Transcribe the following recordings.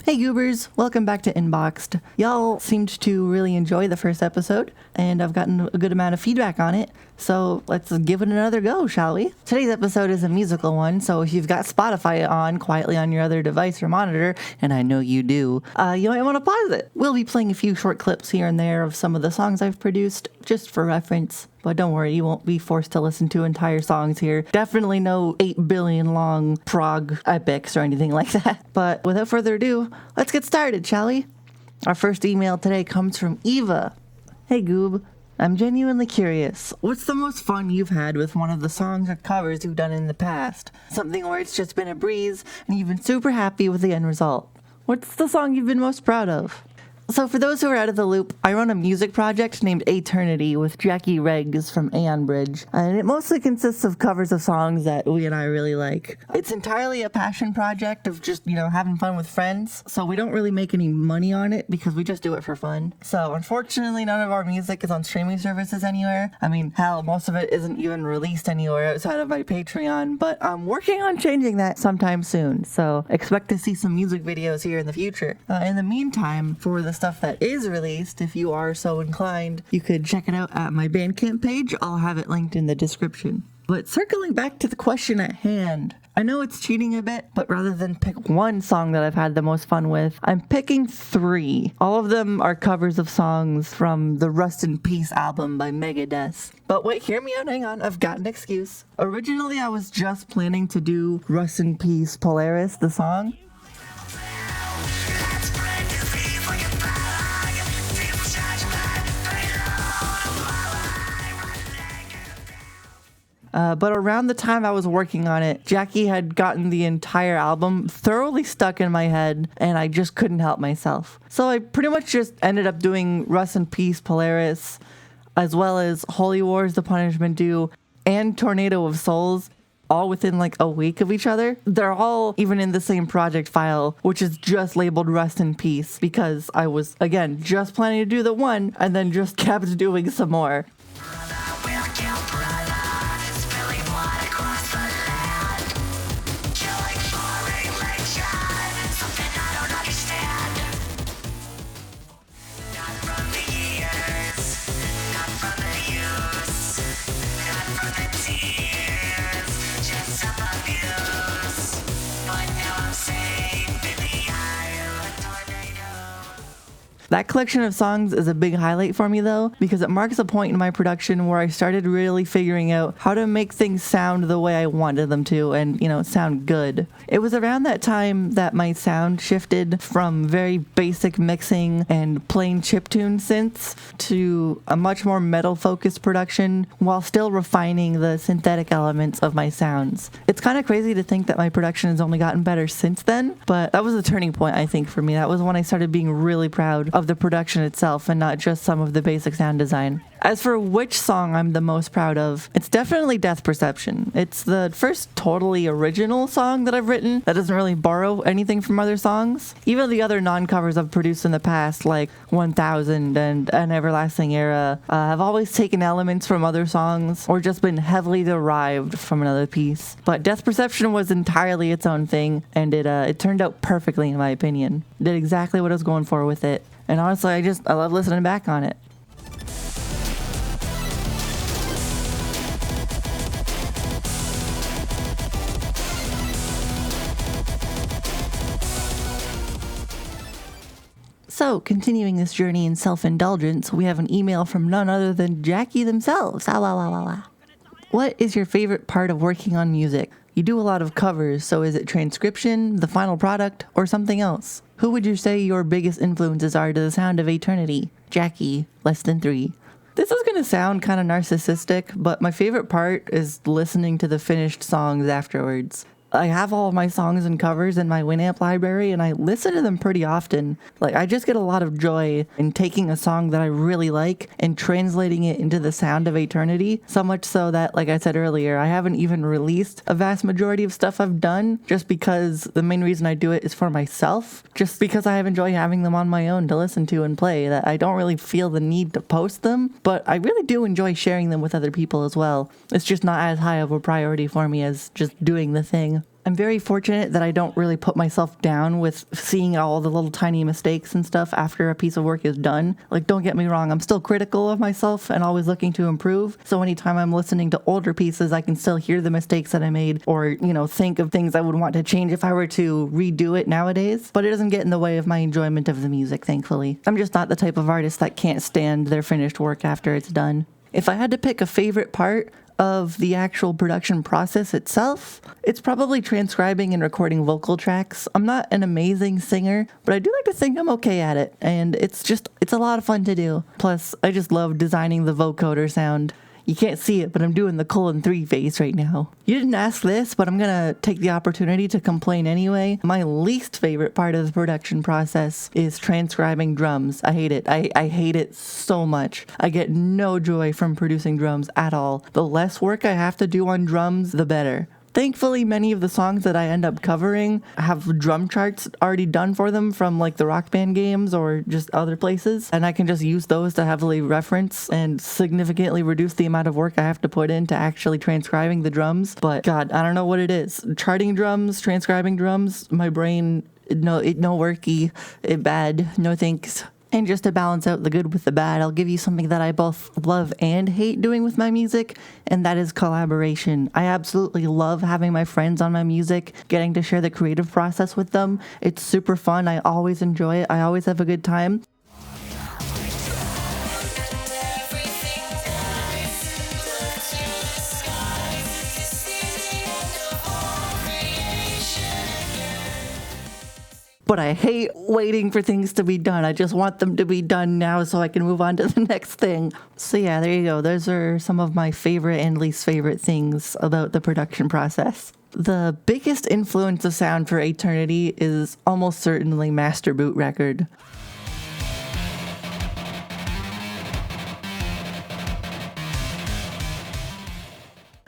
Hey Goobers, welcome back to Inboxed. Y'all seemed to really enjoy the first episode, and I've gotten a good amount of feedback on it, so let's give it another go, shall we? Today's episode is a musical one, so if you've got Spotify on quietly on your other device or monitor, and I know you do, you might want to pause it. We'll be playing a few short clips here and there of some of the songs I've produced, just for reference. But don't worry, you won't be forced to listen to entire songs here. Definitely no 8 billion long prog epics or anything like that. But without further ado, let's get started, shall we? Our first email today comes from Eva. Hey Goob, I'm genuinely curious. What's the most fun you've had with one of the songs or covers you've done in the past? Something where it's just been a breeze and you've been super happy with the end result. What's the song you've been most proud of? So for those who are out of the loop, I run a music project named Æternity with Jackie Reggs from Aeon Bridge, and it mostly consists of covers of songs that we and I really like. It's entirely a passion project of just, having fun with friends, so we don't really make any money on it because we just do it for fun. So unfortunately, none of our music is on streaming services anywhere. I mean, hell, most of it isn't even released anywhere outside of my Patreon, but I'm working on changing that sometime soon, so expect to see some music videos here in the future. In the meantime, for the stuff that is released, if you are so inclined, you could check it out at my Bandcamp page. I'll have it linked in the description. But circling back to the question at hand, I know it's cheating a bit, but rather than pick one song that I've had the most fun with, I'm picking 3. All of them are covers of songs from the Rust in Peace album by Megadeth. But wait, hear me out, hang on, I've got an excuse. Originally, I was just planning to do Rust in Peace Polaris, the song. But around the time I was working on it, Jackie had gotten the entire album thoroughly stuck in my head, and I just couldn't help myself. So I pretty much just ended up doing Rust in Peace Polaris, as well as Holy Wars, The Punishment Due, and Tornado of Souls, all within like a week of each other. They're all even in the same project file, which is just labeled Rust in Peace, because I was, again, just planning to do the one, and then just kept doing some more. That collection of songs is a big highlight for me though, because it marks a point in my production where I started really figuring out how to make things sound the way I wanted them to and, sound good. It was around that time that my sound shifted from very basic mixing and plain chiptune synths to a much more metal-focused production while still refining the synthetic elements of my sounds. It's kind of crazy to think that my production has only gotten better since then, but that was a turning point, I think, for me. That was when I started being really proud of the production itself and not just some of the basic sound design. As for which song I'm the most proud of, it's definitely Death Perception. It's the first totally original song that I've written that doesn't really borrow anything from other songs. Even the other non-covers I've produced in the past, like 1000 and An Everlasting Era, have always taken elements from other songs or just been heavily derived from another piece. But Death Perception was entirely its own thing, and it turned out perfectly in my opinion. Did exactly what I was going for with it. And honestly, I love listening back on it. So, continuing this journey in self-indulgence, we have an email from none other than Jackie themselves. What is your favorite part of working on music? You do a lot of covers, so is it transcription, the final product, or something else? Who would you say your biggest influences are to the sound of Æternity? Jackie, less than 3. This is going to sound kind of narcissistic, but my favorite part is listening to the finished songs afterwards. I have all of my songs and covers in my Winamp library, and I listen to them pretty often. I just get a lot of joy in taking a song that I really like and translating it into the sound of Æternity, so much so that, like I said earlier, I haven't even released a vast majority of stuff I've done, just because the main reason I do it is for myself, just because I have enjoyed having them on my own to listen to and play, that I don't really feel the need to post them, but I really do enjoy sharing them with other people as well. It's just not as high of a priority for me as just doing the thing. I'm very fortunate that I don't really put myself down with seeing all the little tiny mistakes and stuff after a piece of work is done. Like, don't get me wrong, I'm still critical of myself and always looking to improve. So anytime I'm listening to older pieces, I can still hear the mistakes that I made or, think of things I would want to change if I were to redo it nowadays. But it doesn't get in the way of my enjoyment of the music, thankfully. I'm just not the type of artist that can't stand their finished work after it's done. If I had to pick a favorite part of the actual production process itself, it's probably transcribing and recording vocal tracks. I'm not an amazing singer, but I do like to think I'm okay at it, and it's a lot of fun to do. Plus, I just love designing the vocoder sound. You can't see it, but I'm doing the 3 face right now. You didn't ask this, but I'm gonna take the opportunity to complain anyway. My least favorite part of the production process is transcribing drums. I hate it. I hate it so much. I get no joy from producing drums at all. The less work I have to do on drums, the better. Thankfully, many of the songs that I end up covering have drum charts already done for them from like the Rock Band games or just other places, and I can just use those to heavily reference and significantly reduce the amount of work I have to put into actually transcribing the drums. But God, I don't know what it is. Charting drums, transcribing drums, my brain, it no worky, it bad, no thanks. And just to balance out the good with the bad, I'll give you something that I both love and hate doing with my music, and that is collaboration. I absolutely love having my friends on my music, getting to share the creative process with them. It's super fun. I always enjoy it. I always have a good time. But I hate waiting for things to be done. I just want them to be done now so I can move on to the next thing. So yeah, there you go. Those are some of my favorite and least favorite things about the production process. The biggest influence of sound for Æternity is almost certainly Master Boot Record.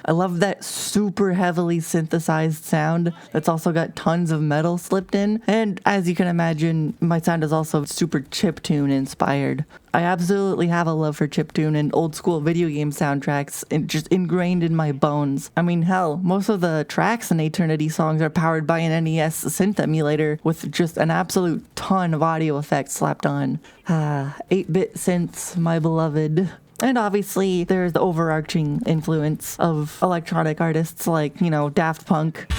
I love that super heavily synthesized sound that's also got tons of metal slipped in. And as you can imagine, my sound is also super chiptune inspired. I absolutely have a love for chiptune and old school video game soundtracks, just ingrained in my bones. I mean, hell, most of the tracks in Æternity songs are powered by an NES synth emulator with just an absolute ton of audio effects slapped on. 8-bit synths, my beloved. And obviously, there's the overarching influence of electronic artists like, Daft Punk.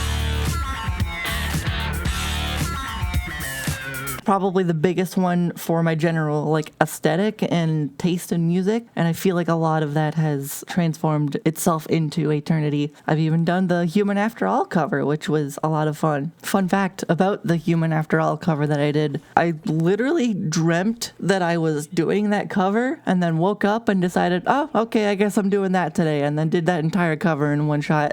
Probably the biggest one for my general aesthetic and taste in music, and I feel like a lot of that has transformed itself into Æternity. I've even done the Human After All cover, which was a lot of fun. Fun fact about the Human After All cover that I did, I literally dreamt that I was doing that cover and then woke up and decided, oh, okay, I guess I'm doing that today, and then did that entire cover in one shot.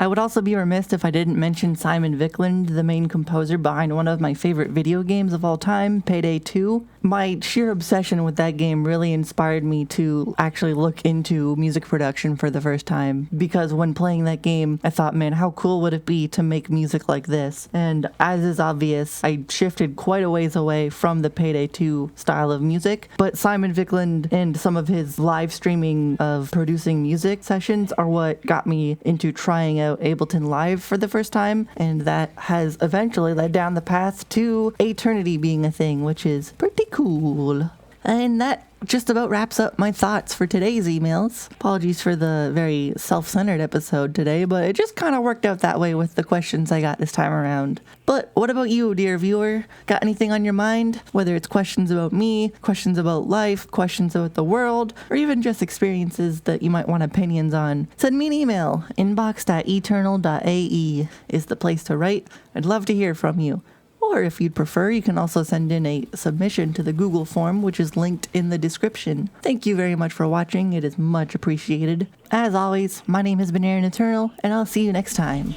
I would also be remiss if I didn't mention Simon Viklund, the main composer behind one of my favorite video games of all time, Payday 2. My sheer obsession with that game really inspired me to actually look into music production for the first time, because when playing that game, I thought, man, how cool would it be to make music like this? And as is obvious, I shifted quite a ways away from the Payday 2 style of music, but Simon Viklund and some of his live streaming of producing music sessions are what got me into trying out Ableton Live for the first time, and that has eventually led down the path to Æternity being a thing, which is pretty cool. And that just about wraps up my thoughts for today's emails. Apologies for the very self-centered episode today, but it just kind of worked out that way with the questions I got this time around. But what about you, dear viewer? Got anything on your mind? Whether it's questions about me, questions about life, questions about the world, or even just experiences that you might want opinions on, send me an email. inbox.eternal.ae is the place to write. I'd love to hear from you. Or if you'd prefer, you can also send in a submission to the Google form, which is linked in the description. Thank you very much for watching. It is much appreciated. As always, my name has been Aaron Eternal, and I'll see you next time.